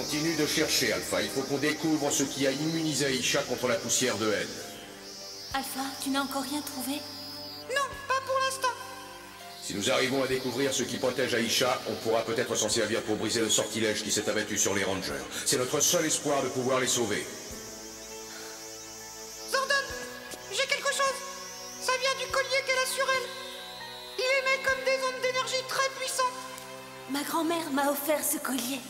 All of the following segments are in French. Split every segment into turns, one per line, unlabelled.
Continue de chercher, Alpha. Il faut qu'on découvre ce qui a immunisé Aisha contre la poussière de haine.
Alpha, tu n'as encore rien trouvé?
Non, pas pour l'instant.
Si nous arrivons à découvrir ce qui protège Aisha, on pourra peut-être s'en servir pour briser le sortilège qui s'est abattu sur les Rangers. C'est notre seul espoir de pouvoir les sauver.
Zordon, j'ai quelque chose. Ça vient du collier qu'elle a sur elle. Il émet comme des ondes d'énergie très puissantes.
Ma grand-mère m'a offert ce collier.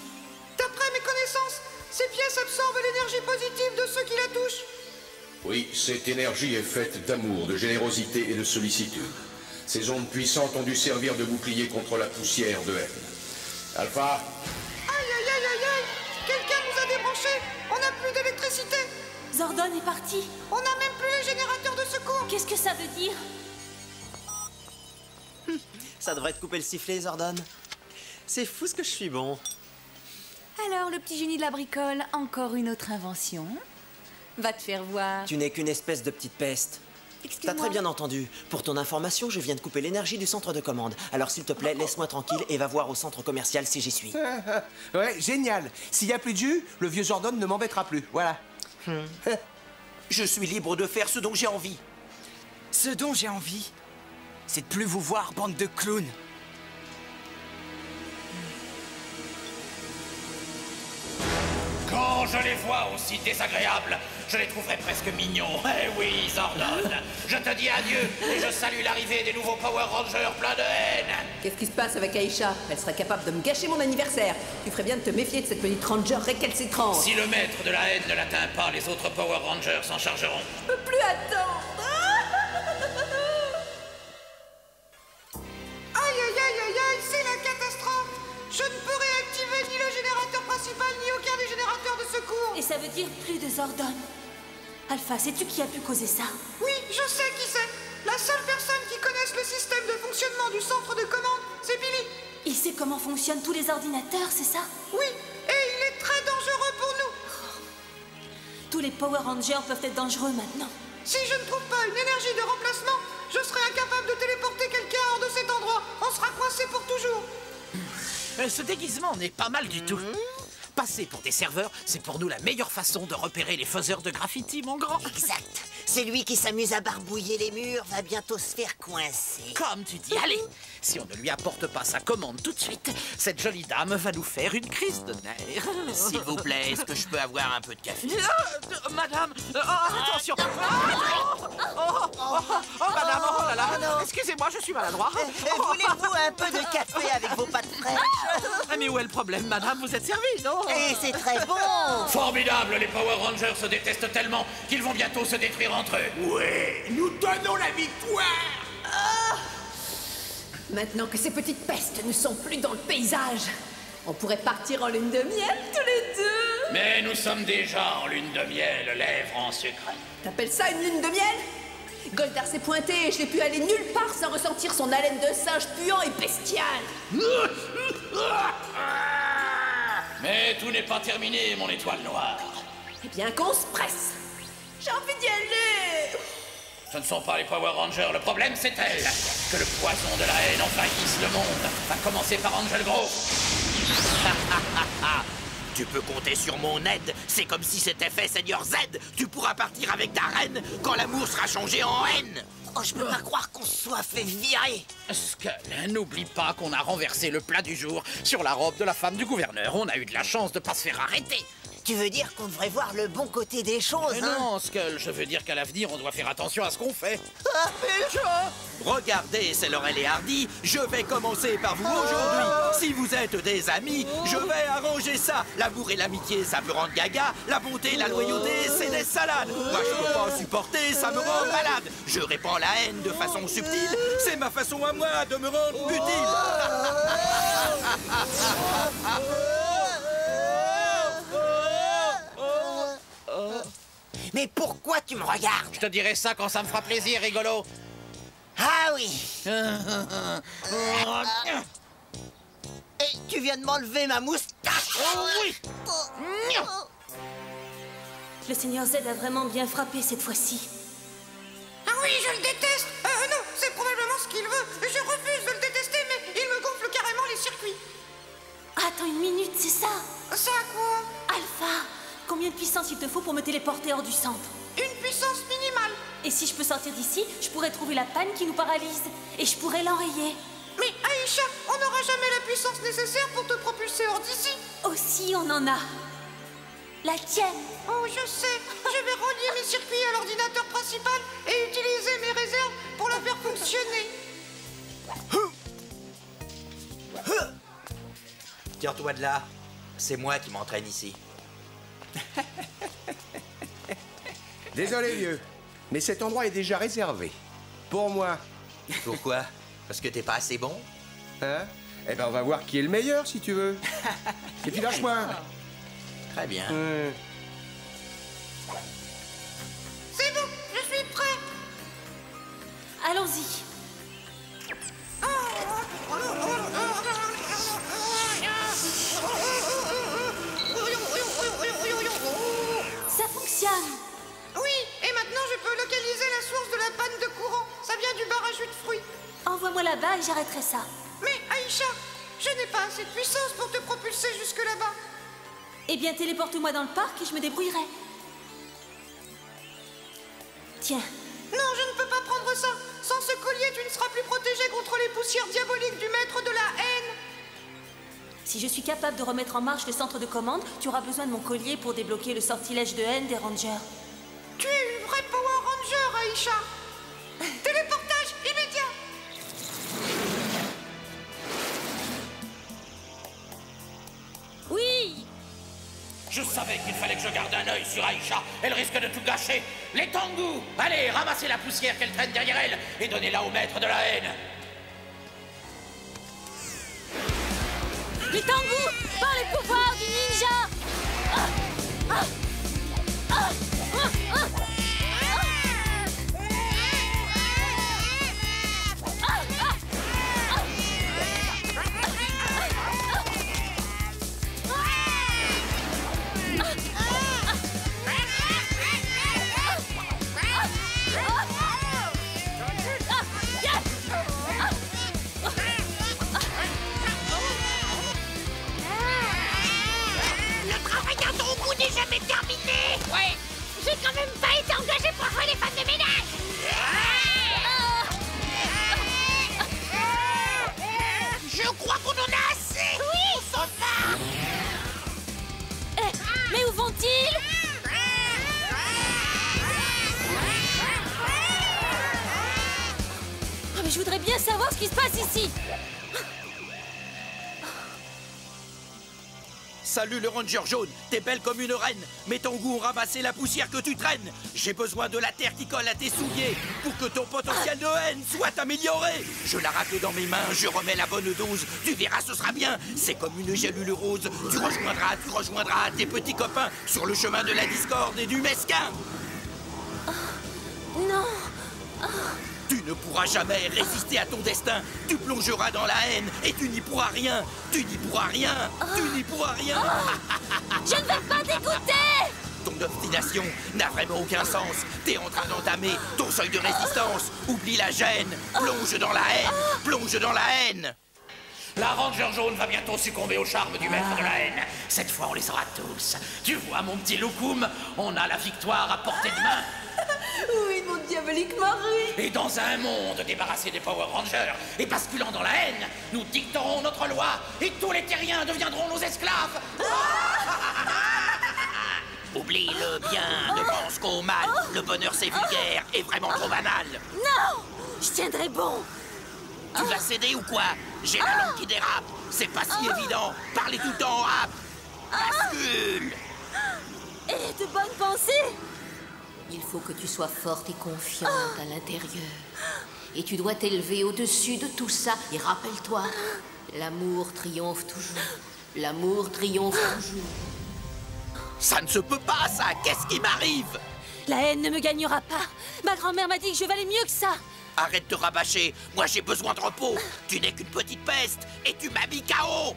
D'après mes connaissances, ces pièces absorbent l'énergie positive de ceux qui la touchent.
Oui, cette énergie est faite d'amour, de générosité et de sollicitude. Ces ondes puissantes ont dû servir de bouclier contre la poussière de haine. Alpha?
Aïe aïe aïe aïe aïe! Quelqu'un nous a débranchés. On n'a plus d'électricité.
Zordon est parti.
On n'a même plus les générateurs de secours.
Qu'est-ce que ça veut dire?
Ça devrait te couper le sifflet, Zordon. C'est fou ce que je suis bon.
Alors, le petit génie de la bricole, encore une autre invention? Va te faire voir.
Tu n'es qu'une espèce de petite peste. T'as
Excuse-moi.
très bien entendu. Pour ton information, je viens de couper l'énergie du centre de commande. Alors s'il te plaît, laisse-moi tranquille et va voir au centre commercial si j'y suis.
Ouais, génial. S'il n'y a plus de jus, le vieux Zordon ne m'embêtera plus. Voilà. Je suis libre de faire ce dont j'ai envie.
Ce dont j'ai envie, c'est de plus vous voir, bande de clowns.
Quand je les vois aussi désagréables, je les trouverais presque mignons. Eh oui, Zordon, je te dis adieu et je salue l'arrivée des nouveaux Power Rangers pleins de haine.
Qu'est-ce qui se passe avec Aisha? Elle serait capable de me gâcher mon anniversaire. Tu ferais bien de te méfier de cette petite ranger récalcitrante.
Si le maître de la haine ne l'atteint pas, les autres Power Rangers s'en chargeront.
Je peux plus attendre.
Aïe aïe aïe aïe aïe, c'est la catastrophe. Je ne peux réactiver ni le générateur principal ni aucun des générateurs de secours.
Et ça veut dire plus de Zordon. Alpha, sais-tu qui a pu causer ça?
Oui, je sais qui c'est. La seule personne qui connaisse le système de fonctionnement du centre de commande, c'est Billy.
Il sait comment fonctionnent tous les ordinateurs, c'est ça?
Oui, et il est très dangereux pour nous.
Tous les Power Rangers peuvent être dangereux maintenant.
Si je ne trouve pas une énergie de remplacement, je serai incapable de téléporter quelqu'un hors de cet endroit. On sera coincé pour toujours.
Ce déguisement n'est pas mal du tout. Passer pour des serveurs, c'est pour nous la meilleure façon de repérer les faiseurs de graffiti, mon grand.
Exact. Celui qui s'amuse à barbouiller les murs va bientôt se faire coincer.
Comme tu dis, allez. Si on ne lui apporte pas sa commande tout de suite, cette jolie dame va nous faire une crise de nerfs.
S'il vous plaît, est-ce que je peux avoir un peu de café?
Madame, attention. Madame, oh là là. Excusez-moi, je suis maladroit.
Voulez-vous un peu de café avec vos pâtes fraîches?
Mais où est le problème, madame? Vous êtes servie, non?
Et c'est très bon.
Formidable, les Power Rangers se détestent tellement qu'ils vont bientôt se détruire entre eux.
Ouais, nous donnons la victoire.
Maintenant que ces petites pestes ne sont plus dans le paysage, on pourrait partir en lune de miel tous les deux.
Mais nous sommes déjà en lune de miel, lèvres en sucre.
T'appelles ça une lune de miel? Goldar s'est pointé et je n'ai pu aller nulle part sans ressentir son haleine de singe puant et bestial.
Mais tout n'est pas terminé, mon étoile noire.
Eh bien qu'on se presse. J'ai envie d'y aller.
Ce ne sont pas les Power Rangers, le problème c'est elle. Que le poison de la haine envahisse le monde. À commencer par Angel Grove.
Tu peux compter sur mon aide. C'est comme si c'était fait, Seigneur Z. Tu pourras partir avec ta reine quand l'amour sera changé en haine.
Oh, je peux pas croire qu'on se soit fait virer.
Skull, n'oublie pas qu'on a renversé le plat du jour sur la robe de la femme du gouverneur. On a eu de la chance de pas se faire arrêter.
Tu veux dire qu'on devrait voir le bon côté des choses,
Mais
hein?
non, Skull, je veux dire qu'à l'avenir, on doit faire attention à ce qu'on fait.
Regardez, c'est Laurel et Hardy. Je vais commencer par vous aujourd'hui. Si vous êtes des amis, je vais arranger ça. L'amour et l'amitié, ça peut rendre gaga. La bonté et la loyauté, c'est des salades. Moi, je peux pas supporter, ça me rend malade. Je répands la haine de façon subtile. C'est ma façon à moi de me rendre utile.
Mais pourquoi tu me regardes?
Je te dirai ça quand ça me fera plaisir, rigolo.
Ah oui. Et tu viens de m'enlever ma moustache.
Oh oui.
Le Seigneur Z a vraiment bien frappé cette fois-ci.
Ah oui, je le déteste. Non, c'est probablement ce qu'il veut. Je refuse de le détester, mais il me gonfle carrément les circuits.
Attends une minute, c'est ça?
Ça quoi?
pour me téléporter hors du centre?
Une puissance minimale.
Et si je peux sortir d'ici, je pourrais trouver la panne qui nous paralyse. Et je pourrais l'enrayer.
Mais Aïcha, on n'aura jamais la puissance nécessaire pour te propulser hors d'ici.
Aussi, on en a. La tienne.
Oh, je sais. Je vais relier mes circuits à l'ordinateur principal et utiliser mes réserves pour la faire fonctionner.
Tire-toi de là. C'est moi qui m'entraîne ici.
Désolé, vieux, mais cet endroit est déjà réservé. Pour moi.
Pourquoi? Parce que t'es pas assez bon?
Hein? Eh ben, on va voir qui est le meilleur, si tu veux. Et puis lâche-moi.
Très bien.
C'est bon, je suis prêt.
Allons-y. Ça fonctionne.
Oui, et maintenant je peux localiser la source de la panne de courant. Ça vient du bar à jus de fruits.
Envoie-moi là-bas et j'arrêterai ça.
Mais Aïcha, je n'ai pas assez de puissance pour te propulser jusque là-bas.
Eh bien, téléporte-moi dans le parc et je me débrouillerai. Tiens.
Non, je ne peux pas prendre ça. Sans ce collier, tu ne seras plus protégé contre les poussières diaboliques du maître de la haine.
Si je suis capable de remettre en marche le centre de commande, tu auras besoin de mon collier pour débloquer le sortilège de haine des Rangers.
Tu es une vraie Power Ranger, Aïcha. Téléportage immédiat.
Oui.
Je savais qu'il fallait que je garde un œil sur Aïcha. Elle risque de tout gâcher. Les Tengu, allez, ramassez la poussière qu'elle traîne derrière elle et donnez-la au maître de la haine.
Les Tengu, par les pouvoirs du ninja.
Le travail d'un Tengu n'est jamais terminé. Ouais, j'ai quand même pas été engagé pour jouer les femmes de ménage. Je crois qu'on en a assez. Oui, on s'en va.
Mais où vont-ils? Oh, mais je voudrais bien savoir ce qui se passe ici.
Salut le Ranger jaune, t'es belle comme une reine. Mes Tengu ont ramassé la poussière que tu traînes. J'ai besoin de la terre qui colle à tes souliers pour que ton potentiel de haine soit amélioré. Je la racle dans mes mains, je remets la bonne dose. Tu verras, ce sera bien. C'est comme une gélule rose. Tu rejoindras tes petits copains sur le chemin de la discorde et du mesquin.
Non.
Tu ne pourras jamais résister à ton destin. Tu plongeras dans la haine et tu n'y pourras rien. Tu n'y pourras rien. Tu n'y pourras rien.
Je ne vais pas t'écouter.
Ton obstination n'a vraiment aucun sens. T'es en train d'entamer ton seuil de résistance. Oublie la gêne. Plonge dans la haine. Plonge dans la haine.
La Ranger jaune va bientôt succomber au charme du maître de la haine. Cette fois, on les aura tous. Tu vois, mon petit Loukoum, on a la victoire à portée de main.
Oui, mon diabolique mari.
Et dans un monde débarrassé des Power Rangers et basculant dans la haine, nous dicterons notre loi et tous les terriens deviendront nos esclaves.
Oublie-le bien, ne pense qu'au mal. Le bonheur, c'est vulgaire et vraiment trop banal.
Non. Je tiendrai bon.
Tu vas céder ou quoi? J'ai la langue qui dérape. C'est pas si évident. Parler tout le temps en rap. Bascule.
Et de bonnes pensées.
Il faut que tu sois forte et confiante à l'intérieur. Et tu dois t'élever au-dessus de tout ça. Et rappelle-toi, l'amour triomphe toujours. L'amour triomphe toujours.
Ça ne se peut pas, ça. Qu'est-ce qui m'arrive?
La haine ne me gagnera pas. Ma grand-mère m'a dit que je valais mieux que ça.
Arrête de rabâcher. Moi, j'ai besoin de repos. Tu n'es qu'une petite peste et tu m'as mis KO.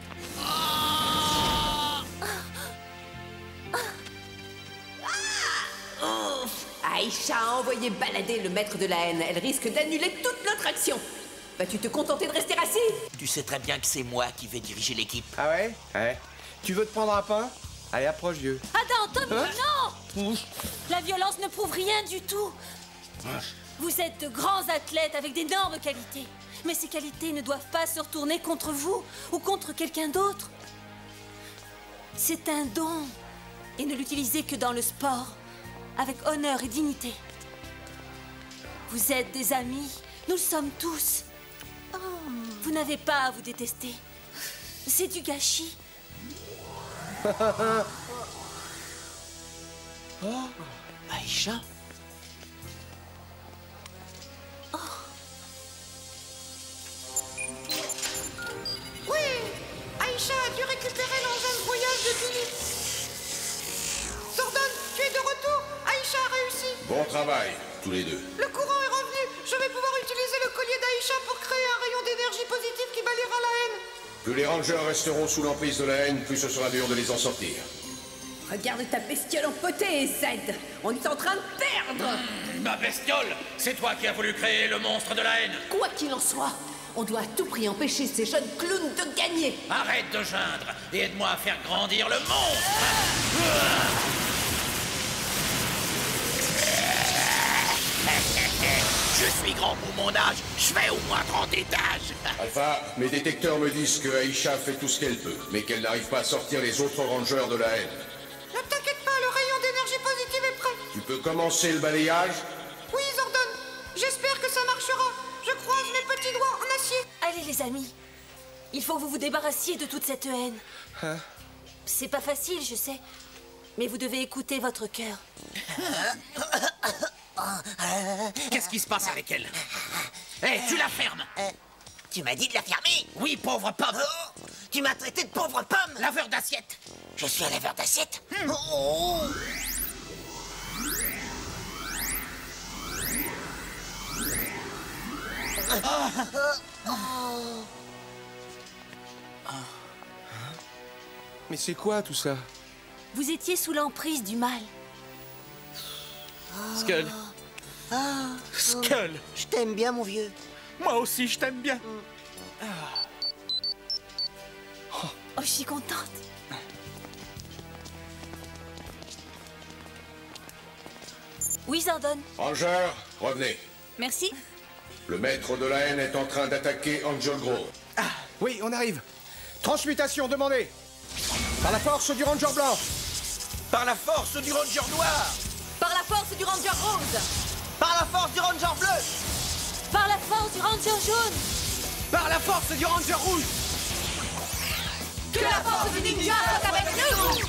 Aïcha a envoyé balader le maître de la haine. Elle risque d'annuler toute notre action. Vas-tu te contenter de rester assis?
Tu sais très bien que c'est moi qui vais diriger l'équipe.
Ah ouais? Ouais. Tu veux te prendre un pain? Allez, approche, vieux.
Attends, Tommy,
Hein?
non. La violence ne prouve rien du tout. Vous êtes de grands athlètes avec d'énormes qualités. Mais ces qualités ne doivent pas se retourner contre vous ou contre quelqu'un d'autre. C'est un don. Et ne l'utilisez que dans le sport, avec honneur et dignité. Vous êtes des amis, nous le sommes tous. Vous n'avez pas à vous détester. C'est du gâchis.
Oh, Aïcha.
Oui, Aïcha a dû récupérer l'engin de voyage de Philippe. Zordon, tu es de retour. Aïcha a réussi.
Bon travail, tous les deux.
Le courant est revenu. Je vais pouvoir utiliser le collier d'Aïcha pour créer un rayon d'énergie positive qui balayera la haine.
Plus les rangers resteront sous l'emprise de la haine, plus ce sera dur de les en sortir.
Regarde ta bestiole empotée, Zed. On est en train de perdre.
Ma bestiole, c'est toi qui as voulu créer le monstre de la haine.
Quoi qu'il en soit, on doit à tout prix empêcher ces jeunes clowns de gagner.
Arrête de geindre et aide-moi à faire grandir le monstre.
Je suis grand pour mon âge, je fais au moins 30 étages.
Alpha, mes détecteurs me disent que Aïcha fait tout ce qu'elle peut, mais qu'elle n'arrive pas à sortir les autres rangers de la haine.
Ne t'inquiète pas, le rayon d'énergie positive est prêt.
Tu peux commencer le balayage?
Oui, Zordon. J'espère que ça marchera. Je croise mes petits doigts en acier.
Allez les amis, il faut que vous vous débarrassiez de toute cette haine.
Hein?
C'est pas facile, je sais, mais vous devez écouter votre cœur.
Qu'est-ce qui se passe avec elle? Hé, tu la fermes!
Tu m'as dit de la fermer?
Oui, pauvre pomme!
Tu m'as traité de pauvre pomme?
Laveur d'assiette!
Je suis un laveur d'assiette? Oh.
Mais c'est quoi tout ça?
Vous étiez sous l'emprise du mal.
Skull. Skull.
Je t'aime bien, mon vieux.
Moi aussi, je t'aime bien.
Oh, je suis contente. Oui, Zordon.
Ranger, revenez.
Merci.
Le maître de la haine est en train d'attaquer Angel Grove.
Oui, on arrive. Transmutation demandée. Par la force du Ranger blanc.
Par la force du Ranger noir.
Par la force du Ranger rose.
Par la force du Ranger bleu.
Par la force du Ranger jaune.
Par la force du Ranger rouge.
Que la force du ninja soit avec nous.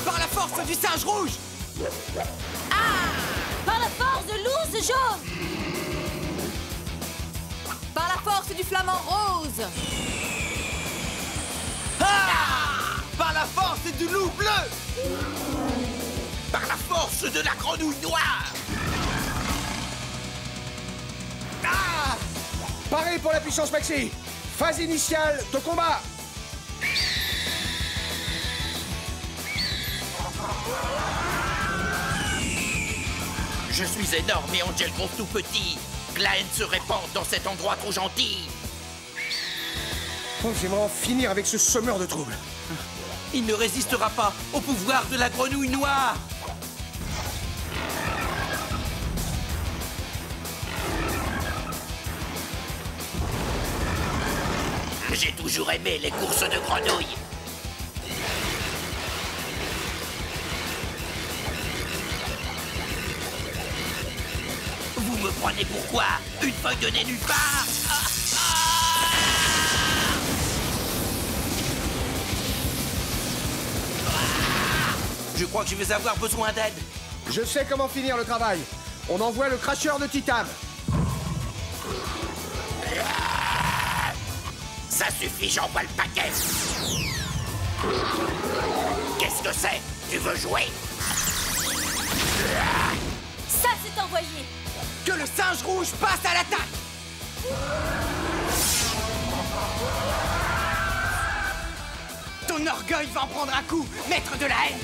Par la force du singe rouge.
Par la force de l'ours jaune.
Par la force du flamant rose.
Par la force du loup bleu. Par la force de la grenouille noire.
Paré pour la puissance maxi. Phase initiale de combat.
Je suis énorme et Angel Grove tout petit. Que la haine se répande dans cet endroit trop gentil.
Oh, j'aimerais en finir avec ce semeur de troubles.
Il ne résistera pas au pouvoir de la grenouille noire. J'ai toujours aimé les courses de grenouilles. Vous me prenez pour quoi? Une feuille de nez nulle part? Je crois que je vais avoir besoin d'aide.
Je sais comment finir le travail. On envoie le cracheur de titane.
Ça suffit, j'envoie le paquet. Qu'est-ce que c'est? Tu veux jouer?
Ça, c'est envoyé.
Que le singe rouge passe à l'attaque. Ton orgueil va en prendre un coup, maître de la haine.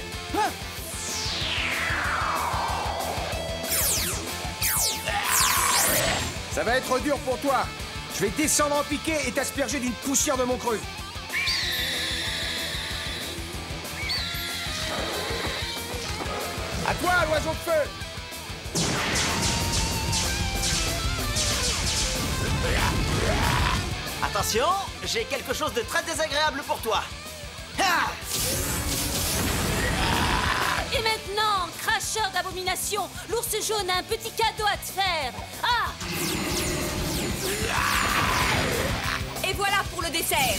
Ça va être dur pour toi. Je vais descendre en piqué et t'asperger d'une poussière de mon cru. À toi, l'oiseau de feu!
Attention, j'ai quelque chose de très désagréable pour toi. Ah!
Et maintenant, cracheur d'abomination, l'ours jaune a un petit cadeau à te faire. Ah!
Et voilà pour le dessert.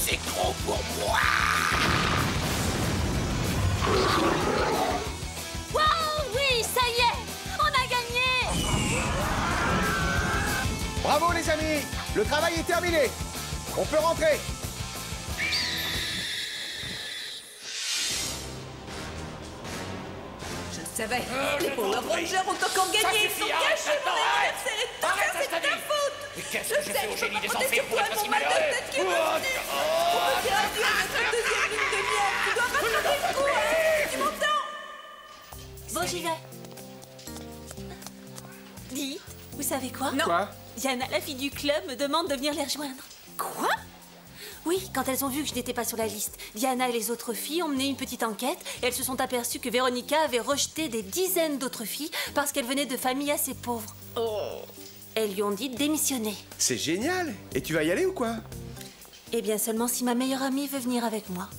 C'est trop pour moi.
Waouh, oui, ça y est, on a gagné.
Bravo les amis, le travail est terminé. On peut rentrer.
Je le savais. Les Power Rangers ont encore gagné. Ils sont cachés mon anniversaire. Et tout ça, c'est ta faute.
Mais qu'est-ce que j'ai fait au génie des enfers pour être si malheureux?
On peut dire adieu à notre deuxième lune de miel. Tu dois rattraper le coup, hein. Tu m'entends?
Bon, j'y vais. Dites, vous savez quoi?
Non.
Quoi?
Diana, la fille du club, me demande de venir les rejoindre.
Quoi?
Oui, quand elles ont vu que je n'étais pas sur la liste, Diana et les autres filles ont mené une petite enquête et elles se sont aperçues que Véronica avait rejeté des dizaines d'autres filles parce qu'elles venaient de familles assez pauvres.
Oh.
Elles lui ont dit de démissionner.
C'est génial. Et tu vas y aller ou quoi?
Eh bien, seulement si ma meilleure amie veut venir avec moi.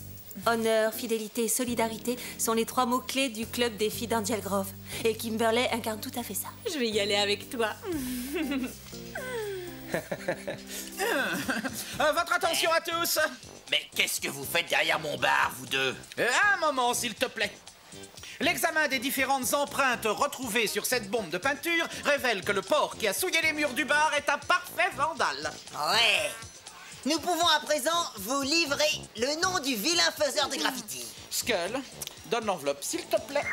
Honneur, fidélité et solidarité sont les 3 mots-clés du club des filles d'Angel Grove. Et Kimberly incarne tout à fait ça.
Je vais y aller avec toi.
Votre attention à tous.
Mais qu'est-ce que vous faites derrière mon bar, vous deux?
Un moment, s'il te plaît. L'examen des différentes empreintes retrouvées sur cette bombe de peinture révèle que le porc qui a souillé les murs du bar est un parfait vandale.
Ouais. Nous pouvons à présent vous livrer le nom du vilain faiseur de graffiti.
Skull, donne l'enveloppe, s'il te plaît.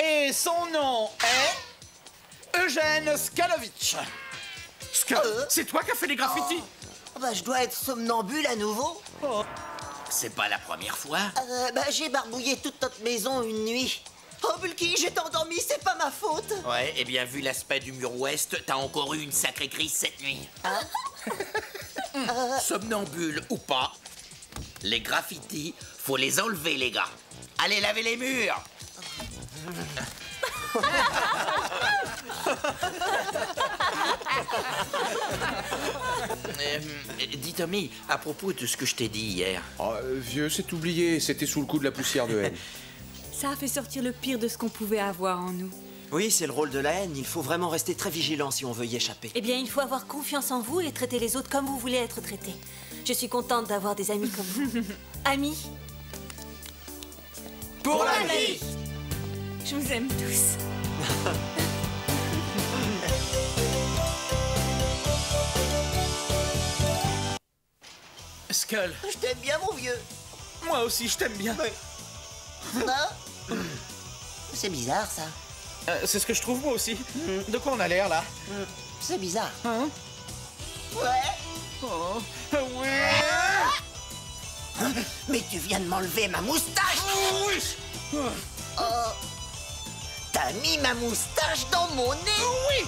Et son nom est... Eugène Skalovitch. Skull, c'est toi qui as fait les graffitis?
Bah, je dois être somnambule à nouveau.
C'est pas la première fois.
J'ai barbouillé toute notre maison une nuit. Oh, Bulky, j'étais endormi, c'est pas ma faute.
Ouais, eh bien, vu l'aspect du mur ouest, t'as encore eu une sacrée crise cette nuit. Somnambule ou pas, les graffitis, faut les enlever, les gars. Allez laver les murs. Dis Tommy, à propos de ce que je t'ai dit hier.
Oh, vieux, c'est oublié. C'était sous le coup de la poussière de haine.
Ça a fait sortir le pire de ce qu'on pouvait avoir en nous.
Oui, c'est le rôle de la haine. Il faut vraiment rester très vigilant si on veut y échapper.
Eh bien, il faut avoir confiance en vous et traiter les autres comme vous voulez être traités. Je suis contente d'avoir des amis comme vous. Amis?
Pour la vie!
Je vous aime tous.
Skull.
Je t'aime bien, mon vieux.
Moi aussi, je t'aime bien.
Non? C'est bizarre, ça.
C'est ce que je trouve moi aussi. De quoi on a l'air là?
C'est bizarre.
Hein?
Ouais.
Oh, oui.
Mais tu viens de m'enlever ma moustache.
Oui.
Oh. T'as mis ma moustache dans mon nez.
Oui.